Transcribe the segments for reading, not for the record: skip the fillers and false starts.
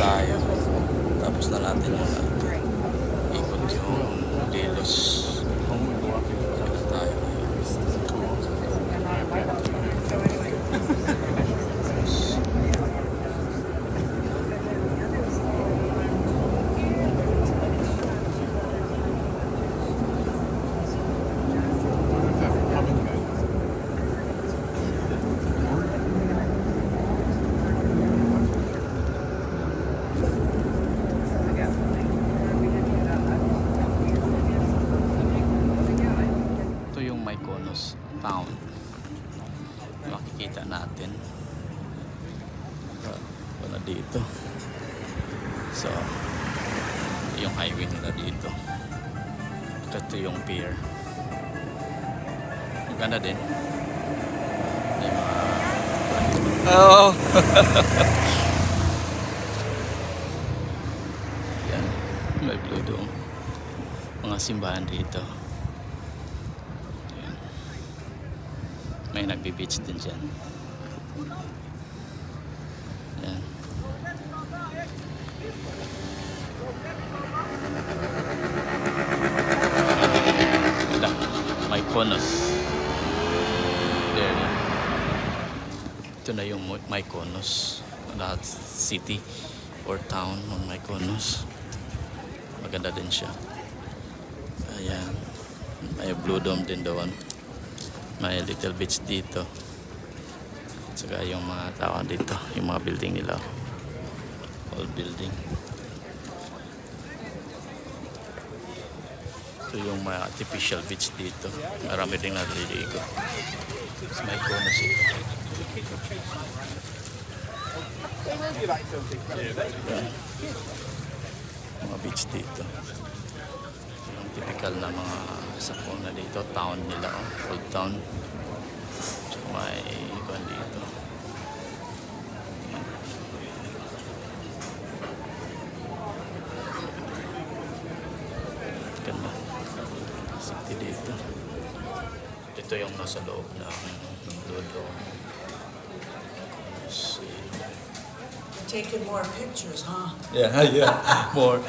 tayo. Tapos na natin yung ikot yung Delos. Tapos tayo. Mykonos town, makikita natin wala dito. So yung highway nila dito, ito yung pier, maganda din yung mga oh yan, may blue dome, mga simbahan dito. May nagbe-beach din dyan. Yan. Wala. Mykonos. There. Ito na yung Mykonos. Lahat city or town ng Mykonos. Maganda din siya. Ayan. May blue dome din doon. May little beach dito. Saka yung mga tao dito, yung mga building nila, old building. Ito yung mga artificial beach dito, marami din naliligo. Mas may bonus ito. Mga beach dito, yung typical na mga sakong na dito, town nila, old town. So may iban dito. Ganda. City dito. Ito yung nasa loob ng Ludo. Taking more pictures, huh? Yeah, yeah, more.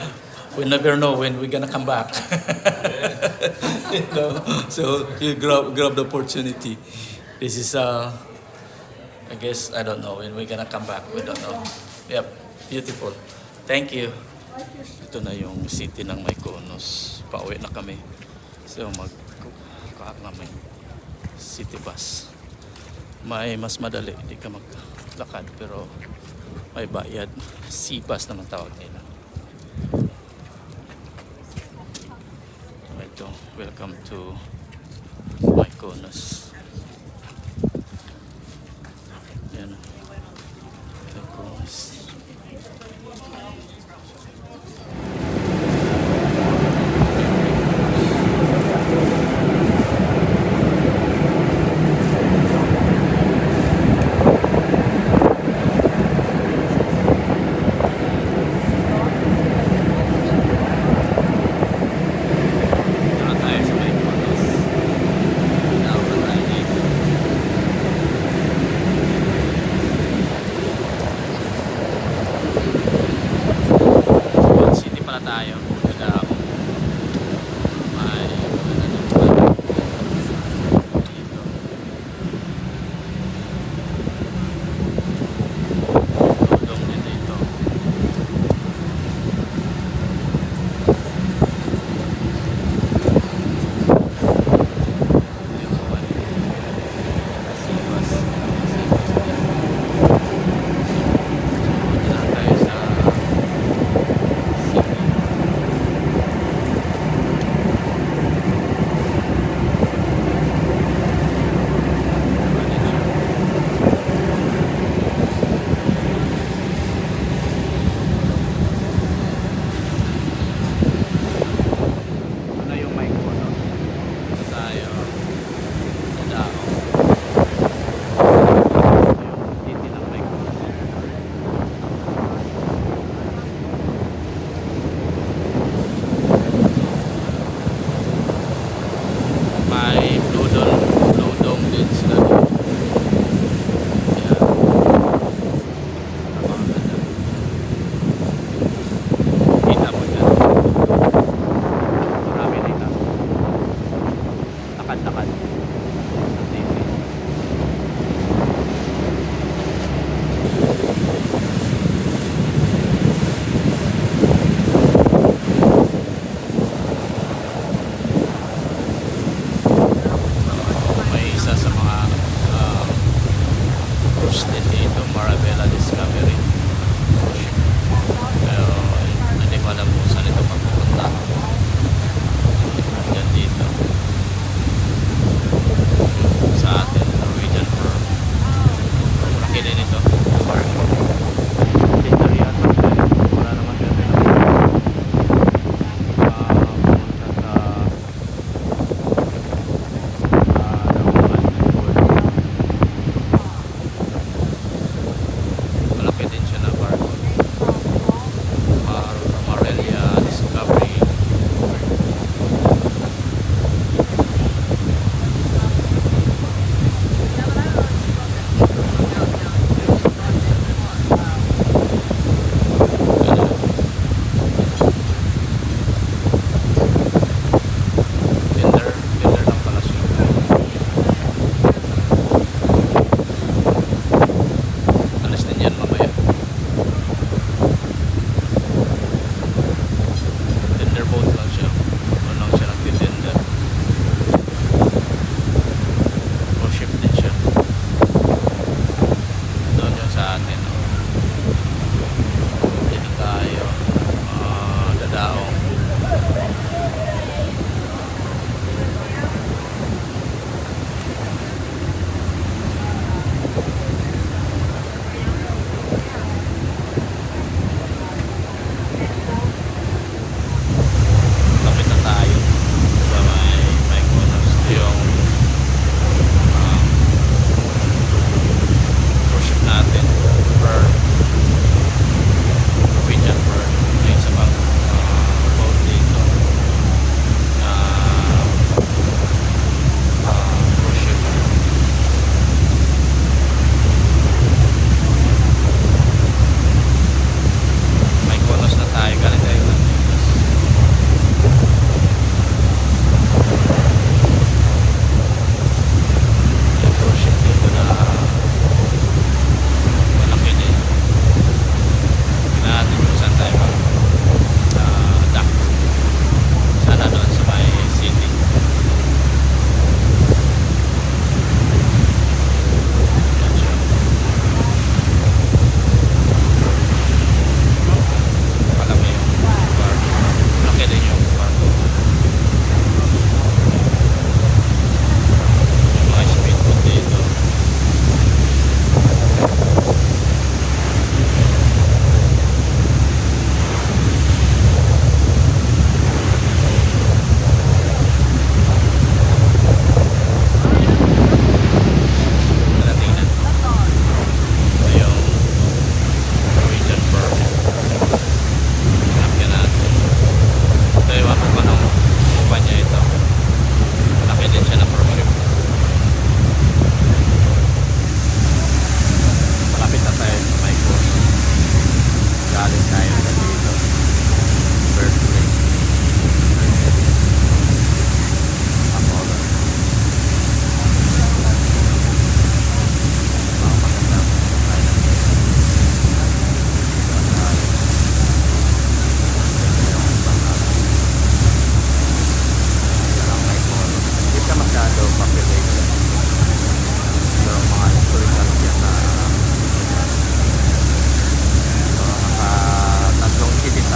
We never know when we're gonna come back. You know? So you grab the opportunity. This is I guess I don't know when we're gonna come back. We don't know. Yep, beautiful. Thank you. Ito na yung city ng Mykonos. Pauwi na kami. So magkuha namin city bus. May mas madali, hindi ka maglakad pero may bayad. Sea bus naman tawag nila. Ito, welcome to Mykonos. Yan, Mykonos. Tayo may dom din dito.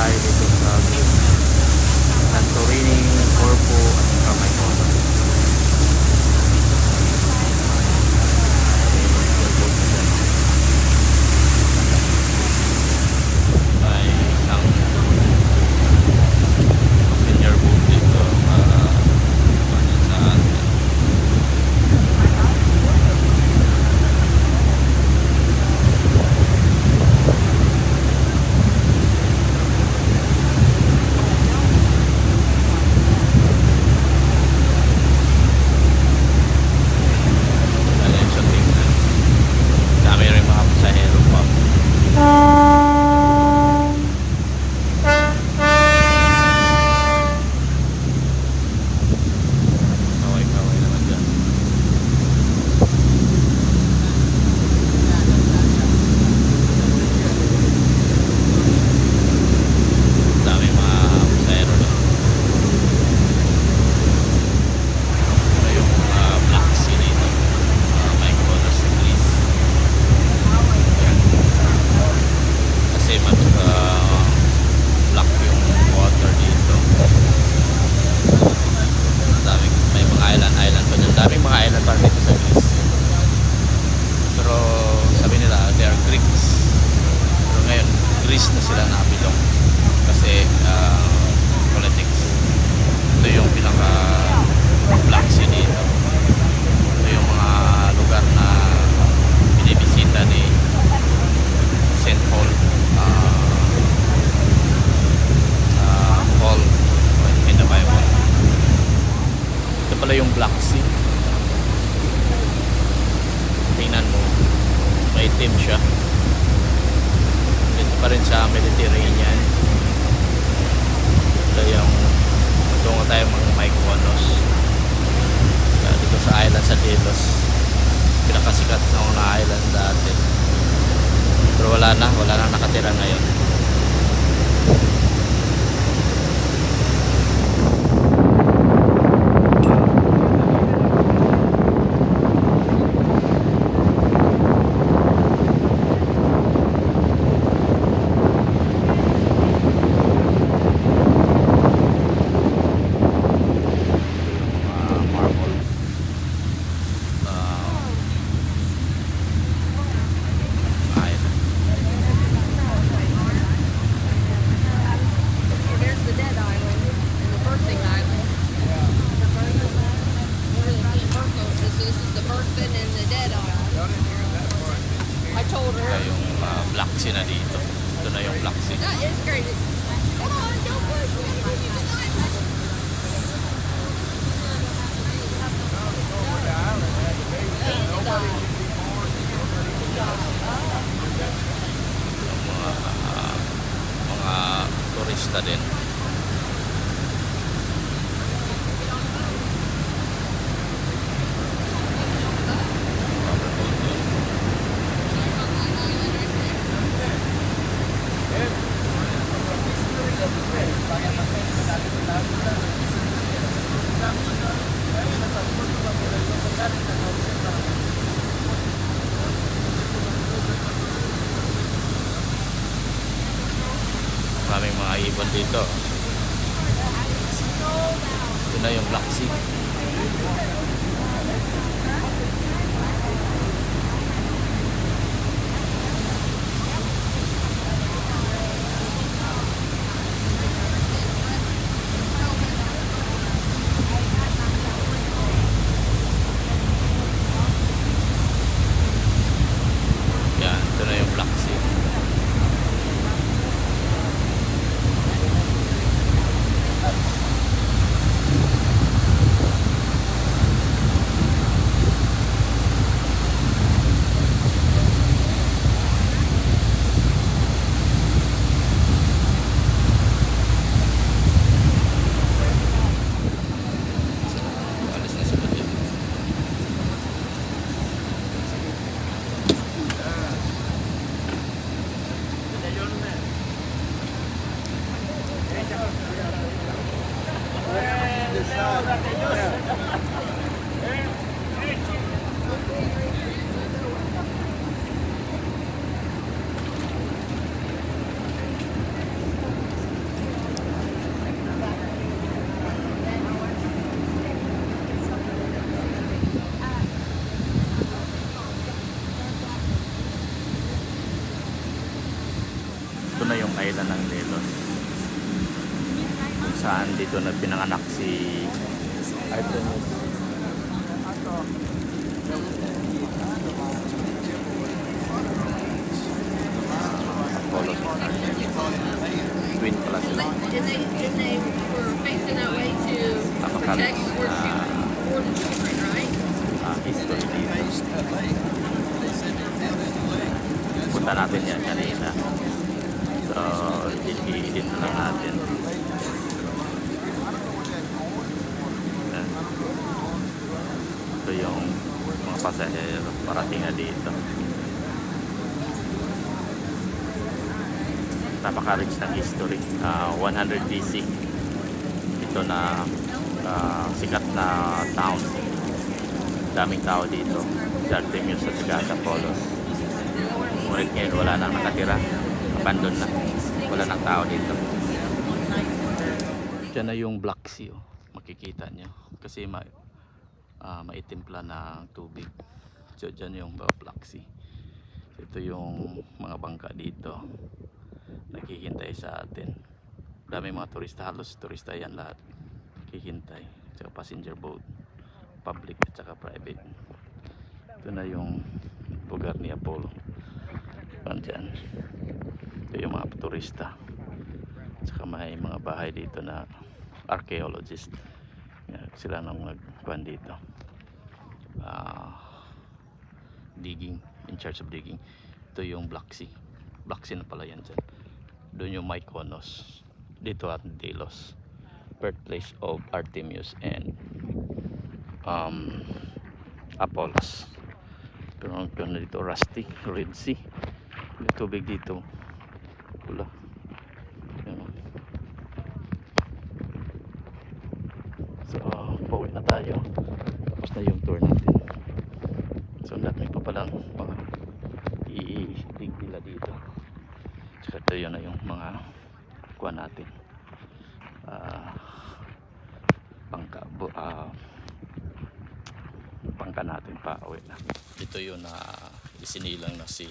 tayo dito sa Greece. Santorini, Corfu, at saka Mykonos. Ay isang senior boat dito para sa atin. Na sila nabilong kasi politics. Ito yung pinaka Black Sea dito. Ito yung mga lugar na binibisita ni St. Paul Paul in the Bible. Ito pala yung Black Sea. Tingnan mo, may itim siya pa rin sa Mediterranean. Ito yung tungo tayo mga Mykonos dito sa island sa Delos, pinakasikat na una island dati, pero wala na nakatira ngayon. Black Sea na dito. Ito na yung Black Sea. Mga turista din. Maraming mga ibon dito. Ito na yung Black Sea. Yan, ito na yung Black Sea. Island ng Delos. Kung saan dito na pinanganak si Artemis. Apollo and Artemis. Twin pala sila. And they were facing that way to protect or to children, right? History dito. Punta natin yan kanina. So, i-edit lang natin. Yan. Ito yung mga pasahero parating na dito. Napaka-rich ng history. 100 BC. Ito na sikat na town. Daming tao dito. Si Artemis at saka sa Apollos. Ngunit ngayon wala nang nakatira. Abandon na. Wala nang tao dito. Diyan na yung Black Sea. Oh. Makikita nyo. Kasi maitimpla ng tubig. So dyan yung Black Sea. Ito yung mga bangka dito. Naghihintay sa atin. Dami mga turista. Halos turista yan lahat. Naghihintay. Tsaka passenger boat. Public at saka private. Ito na yung lugar ni Apollo. Diyan. Ito yung mga turista. Tsaka may mga bahay dito na archaeologist. Sila nang nagkuhan dito. Digging. In charge of digging. Ito yung Black Sea. Black Sea na pala yan dyan. Doon yung Mykonos. Dito at Delos. Birthplace of Artemis and Apollos. Pero ang na dito rusty, Red Sea. Yung tubig dito pula. So pauwi na tayo. Tapos na yung tour natin. So dami pa palang mga i-dig nila dito. Tsaka ito yun na yung mga kuha natin. Bangka natin pa uwi na. Ito yung isinilang na si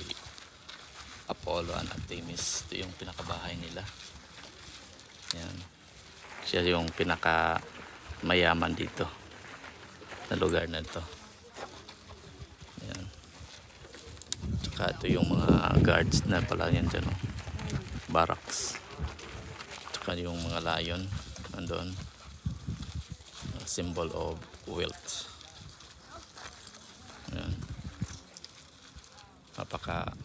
Apollo and Artemis. Ito yung pinakabahay nila. Yan. Siya yung pinaka mayaman dito na lugar na ito. Yan. Tsaka ito yung mga guards na pala yan dyan. Oh. Barracks. Tsaka yung mga lion nandun. Symbol of wealth. Yan. Napaka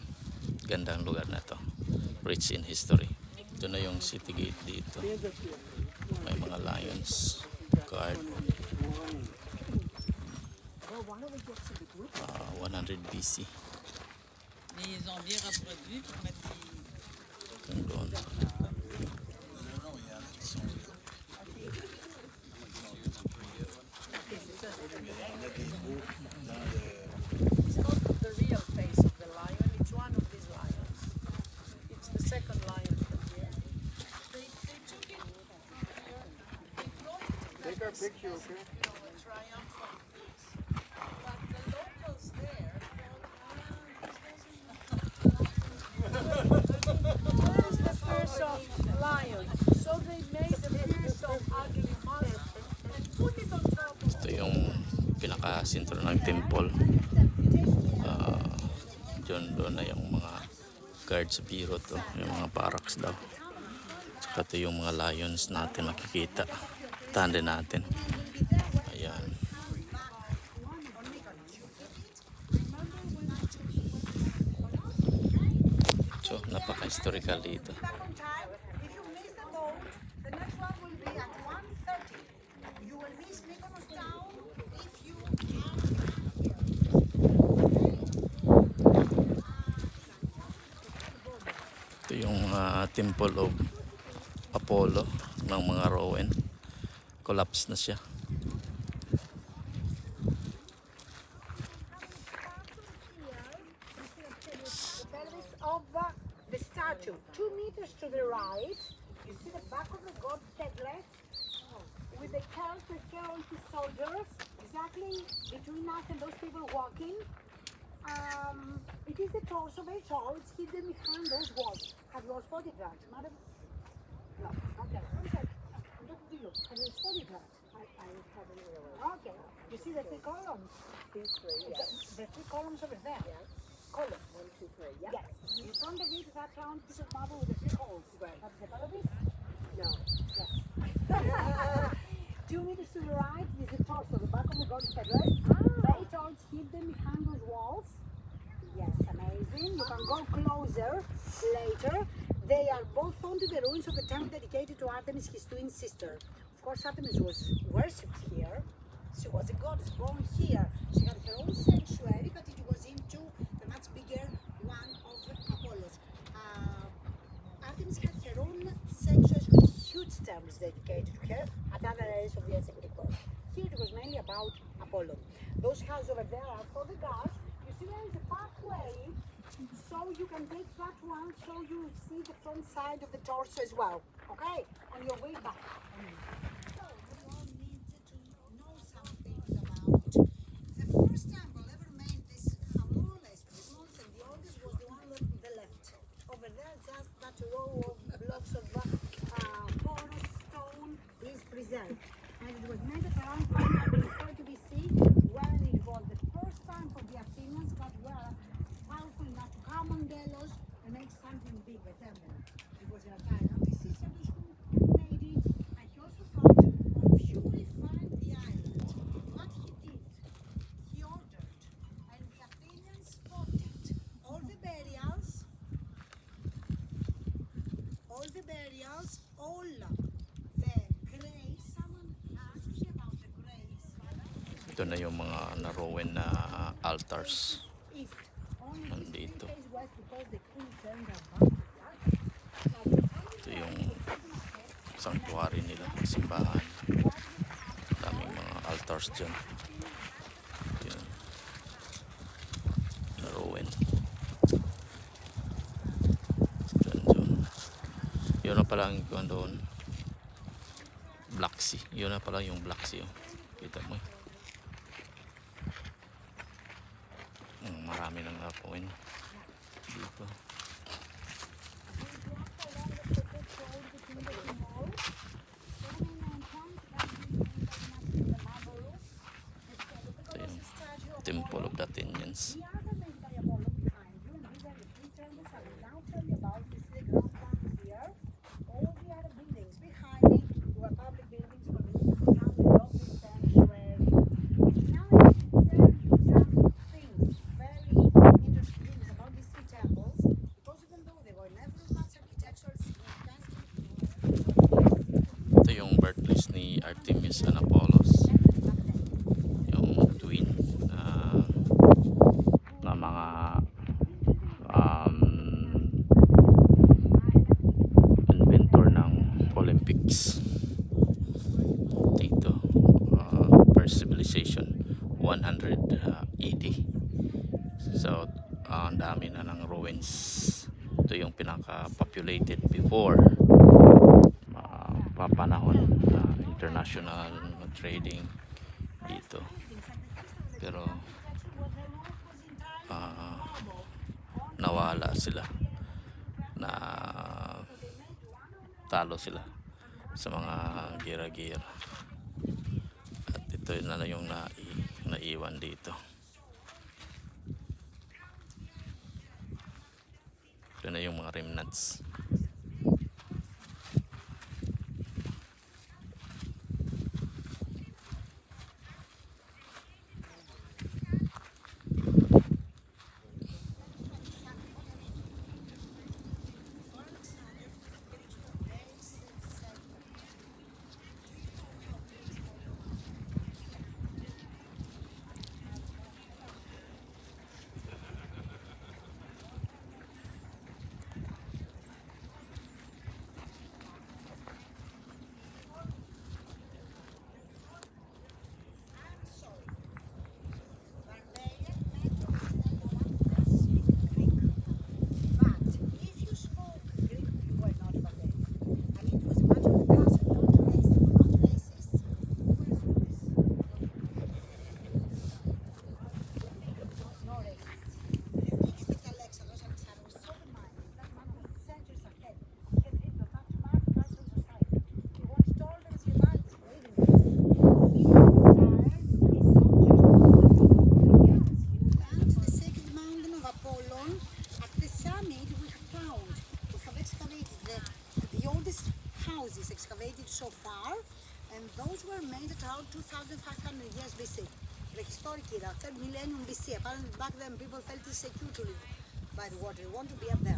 gandang lugar na to. Rich in history. Ito na yung city gate dito. May mga lions guard. 100 BC. Ils ont bien reproduit pour mettre Doon. It's not the real face of the lion, it's one of these lions. It's the second lion from here. They took it from here, they brought it to Take our picture, okay? a triumphal piece. But the locals there what is the first of lion? So they made the first of ugly monster and put it on top of Ito yung pinaka-sentro ng temple. Doon na yung mga guards bureau to, yung mga barracks daw. Tsaka ito yung mga lions natin makikita. Tanda natin. Ayan. So, napaka-historical dito. Back on time. If you miss the boat, the next one will be at 1:30. You will miss Mykonos town if you Ito yung temple of Apollo ng mga Rowan. Collapse na siya. the pelvis of the statue, 2 meters to the right. You see the back of the god headless with the character carrying his soldiers exactly between us and those people walking. It is the torso very tall. It's hidden behind those walls. Have you all spotted that, madam? No. Okay. One sec. I'm talking to you. Have you spotted that? I haven't really. Okay. You see the three columns? These three, yes. The three columns over there. Yes. Column. 1, 2, 3. Yep. Yes. In front of it, that round piece of marble with the three holes. Right. Have you heard of this? No. Yes. 2 meters to the right is the torso, the back of the god's headrest. Very tall, it's hidden behind those walls. Yes, amazing. You can go closer later. They are both found in the ruins of the temple dedicated to Artemis, his twin sister. Of course, Artemis was worshipped here. She was a goddess born here. She had her own sanctuary, but it was into the much bigger one of Apollos. Artemis had her own sanctuaries with huge temples dedicated to her at other areas of the ancient Greek world. Here it was mainly about Apollo. Those houses over there are for the gods. You see there is a pathway, so you can take that one so you see the front side of the torso as well. Okay? On your way back. So we all need to know some things about the first temple ever made. This Amoles, the smallest and the oldest, was the one on the left. Over there, just that row of blocks of porous stone is preserved. And it was made at around 330 BC, when it was the first time for the Athenians that were powerful enough to come on Delos and make something big, a temple. It was their time. Now this is who made it, and he also thought of purifying the island. What he did, he ordered, and the Athenians spotted all the burials, all the graves. Someone asked you about the graves. Ito na yung mga na-ruin na altars. East. Only Nandito. this west because the queen turned her back. Ito yung sanctuary nila, simbahan. Daming mga altars dyan. Yun. Na-ruin. Dyan. Yun na pala ang ikuan doon. Black Sea. Yun na pala yung Black Sea. Oh. Kita mo. Marami nang nakuin dito. Ito yung Temple of the Athenians. Ito yung birthplace ni Artemis and Apollos, yung twin na mga inventor ng Olympics dito. First civilization 100 AD. So ang dami na ng ruins. Ito yung pinaka-populated before papanahon international trading dito, pero nawala sila, na talo sila sa mga gira-gira, at ito na yung naiwan dito. Ito na yung mga remnants. houses excavated so far, and those were made at around 2,500 years BC. The historic era, 3rd millennium BC. Apparently back then people felt insecure to live by the water. They want to be up there.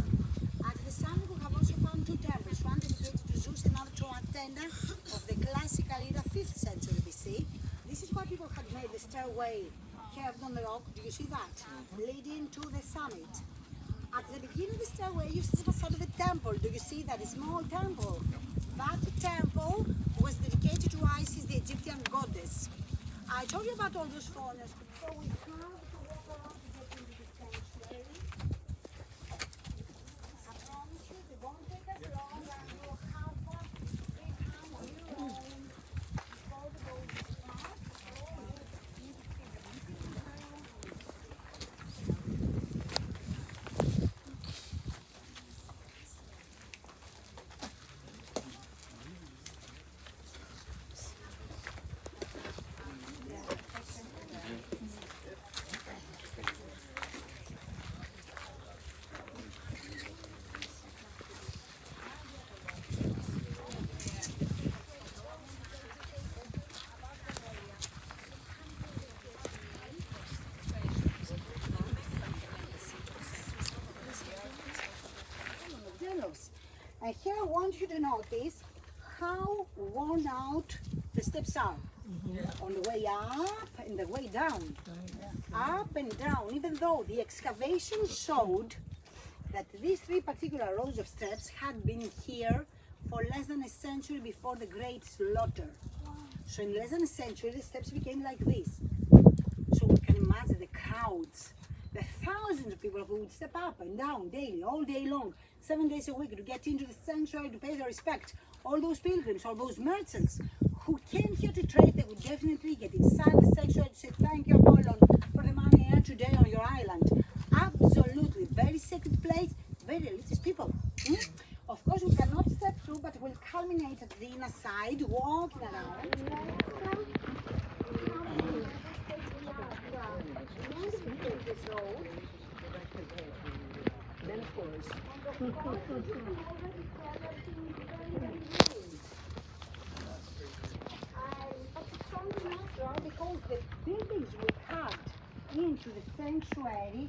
At the summit we have also found two temples, one dedicated to Zeus, another to Athena of the classical era 5th century BC. This is why people had made the stairway carved on the rock. Do you see that? Leading to the summit. At the beginning of the stairway you see the facade of the temple. Do you see that? A small temple. That temple was dedicated to Isis, the Egyptian goddess. I told you about all those foreigners, so we have to walk around to get into the sanctuary. I promise you, they won't take us long, and we'll have a big time on your own before the boat starts. And here I want you to notice how worn out the steps are. On the way up and the way down. Up and down, even though the excavation showed that these three particular rows of steps had been here for less than a century before the Great Slaughter. So in less than a century, the steps became like this. So we can imagine the crowds, the thousands of people who would step up and down daily, all day long, 7 days a week to get into the sanctuary to pay their respect. All those pilgrims, all those merchants who came here to trade, they would definitely get inside the sanctuary to say thank you, Apollon, for the money earned today on your island. Absolutely, very sacred place, very religious people. Of course, we cannot step through, but we'll culminate at the inner side, walking around. Then of course. Because the buildings we cut into the sanctuary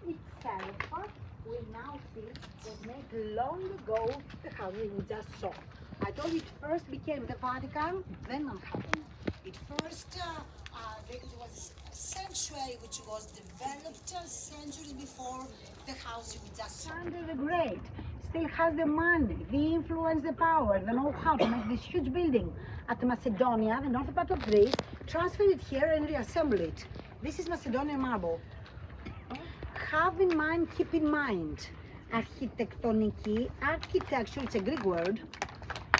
itself, we now see was made long ago the house we just saw. I told you it first became the Vatican, then Manhattan. It first it was a sanctuary which was developed centuries before the house we just saw. Alexander the Great still has the money, the influence, the power, the know-how to make this huge building at Macedonia, the north part of Greece, transfer it here and reassemble it. This is Macedonian marble. Have in mind, keep in mind, architectoniki, architecture, it's a Greek word,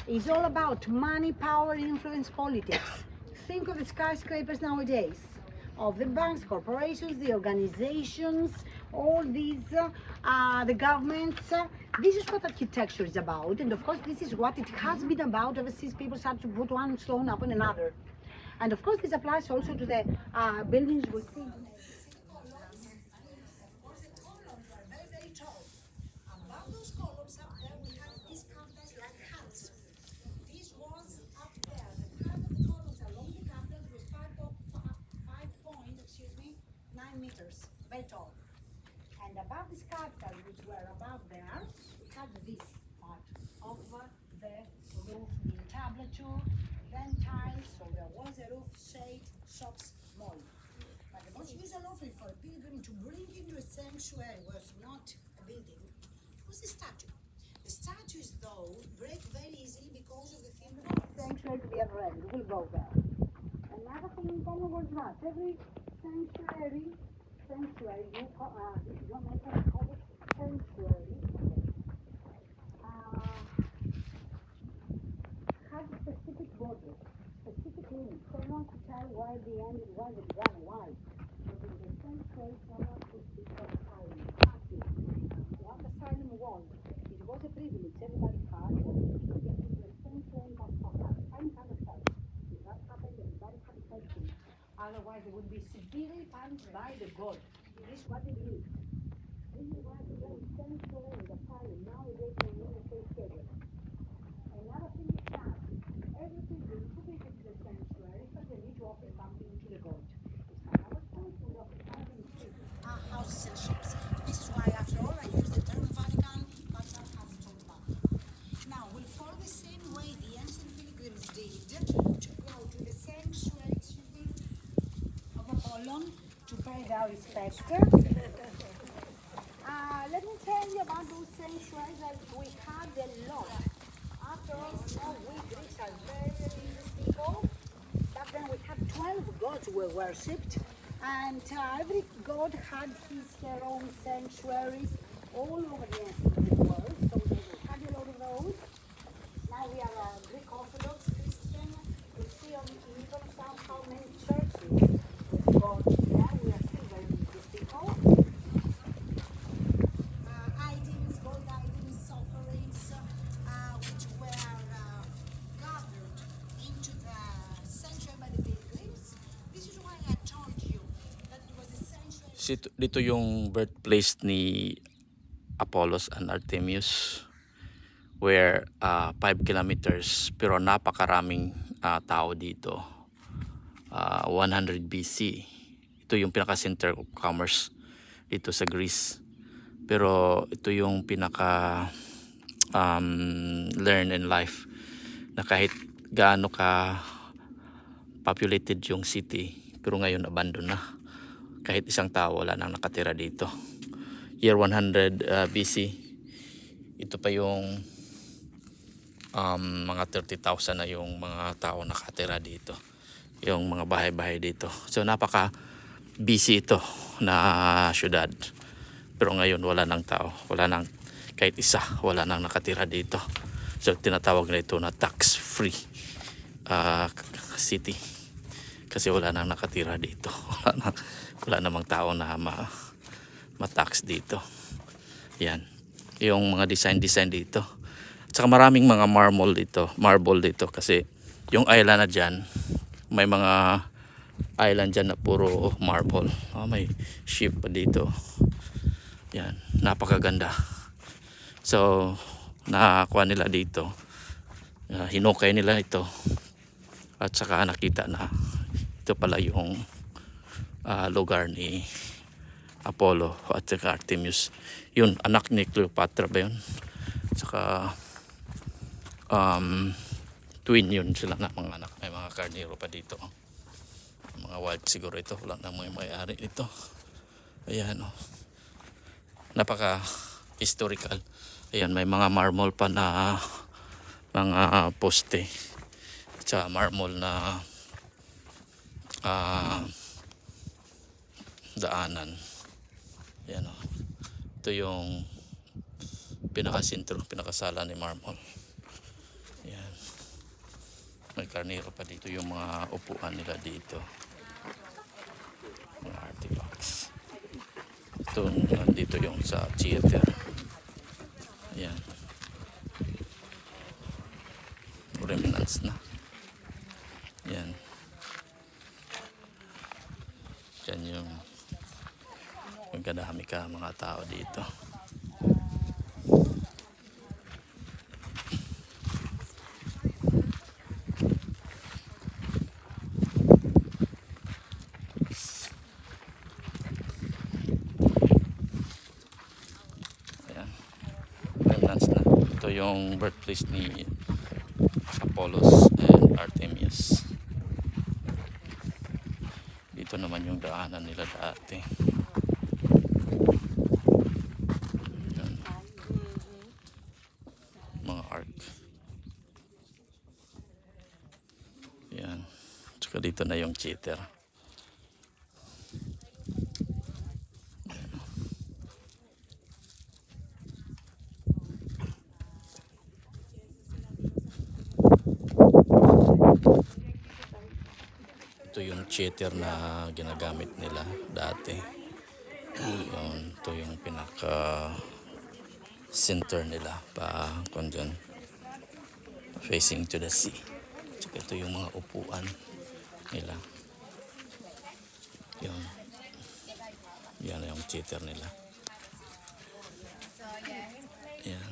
is all about money, power, influence, politics. Think of the skyscrapers nowadays, of the banks, corporations, the organizations, all these, the governments. This is what architecture is about, and of course this is what it has been about ever since people started to put one stone upon another. And of course this applies also to the buildings we see. Meters, very tall. And above this capital, which were above there, we had this part of the roof, the entablature, then tiles, so there was a roof, shade, shops, mall. But the most usual offering for a pilgrim to bring into a sanctuary was not a building, it was a statue. The statues, though, break very easily because of the thing of the sanctuary to the other end. We'll go there. Another thing in common was that every sanctuary, you make it call it sanctuary, has a specific border, specific limit. Someone could tell why the end it was and why. But in the sanctuary, someone could speak of asylum. What asylum was, it was a privilege everybody had to get into the sanctuary by fire. Any kind of help. If that happened, everybody had to help him. Otherwise, they would be severely punished by the god. This is what it is. This is why the sanctuary is a fire. Nowadays, they need a safe haven. now it's faster. Let me tell you about those sanctuaries that we had a lot. After all, we Greeks are very religious people. Back then we had 12 gods were worshipped, and every god had her own sanctuaries all over the world. So we had a lot of those. Now we are Greek Orthodox Christian. You see on Mykonos how many churches we've got there. We are still very religious people. Items, gold items, offerings, which were gathered into the sanctuary by the pilgrims. This is why I told you that it was a sanctuary. Dito yung birthplace ni Apollos and Artemius, where 5 kilometers pero napakaraming tao dito. 100 BC. Ito yung pinaka-center of commerce dito sa Greece. Pero ito yung pinaka learn in life na kahit gaano ka populated yung city, pero ngayon abandon na. Kahit isang tao wala nang nakatira dito. Year 100 BC, ito pa yung mga 30,000 na yung mga tao nakatira dito, yung mga bahay-bahay dito. So napaka busy ito na syudad, pero ngayon wala nang tao, wala nang kahit isa, wala nang nakatira dito. So tinatawag na ito na tax free city, kasi wala nang nakatira dito. Wala namang tao na ma-tax dito. Yan yung mga design dito. Saka maraming mga marble dito kasi yung island na dyan, may mga island dyan na puro marble. May ship pa dito. Yan, napakaganda. So nakakuha nila dito, hinukay nila ito, at saka nakita na ito pala yung lugar ni Apollo at saka Artemius. Yun, anak ni Cleopatra ba yun? Saka twin yun sila na mga anak. May mga karnero pa dito. Mga wild siguro ito. Wala na mga may-ari ito. Ayan, napaka historical. Ayan, may mga marble pa na mga poste. Tsaka marble na daanan. Ayan, ito yung pinakasentro, pinakasala ni marble. Ayan, may karnero pa dito. Yung mga upuan nila dito, mga artifacts. Ito, dito yung sa theater. Ayan, remnants na. Ayan, yan yung magkadami ka mga tao dito. Ayan, remnants na. Ito yung birthplace ni Apollos and Artemius. Dito naman yung daanan nila dati. Yan. Mga ark. Yan. Tsaka dito na yung cheater. Ito yung cheater na ginagamit nila dati. Ito yung pinaka center nila pa dyan, facing to the sea. Tsaka ito yung mga upuan nila. Yan yung cheater nila. Yan.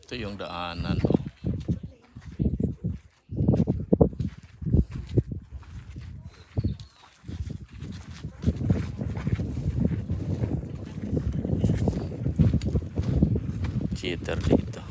Ito yung daanan, cheater dito.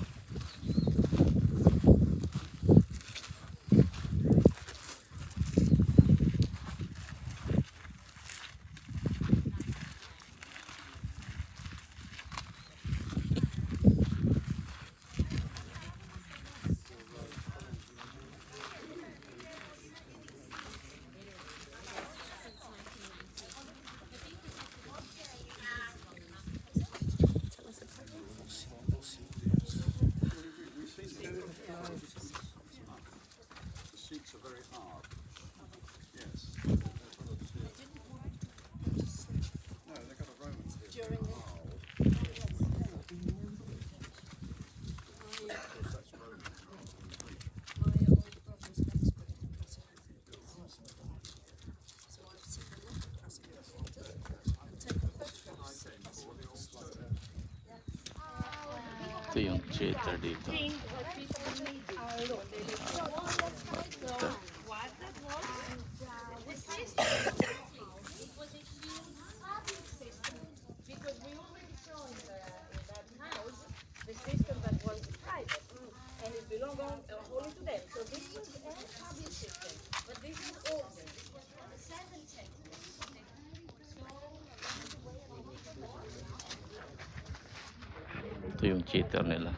Ito yung theater dito. think what people need when they live So Ito. what that was. we It was a huge public system because we already saw in that house the system that was private and it belonged only to them. So this was a public system, but this was order. This was from the 7th century. Ito yung theater nila.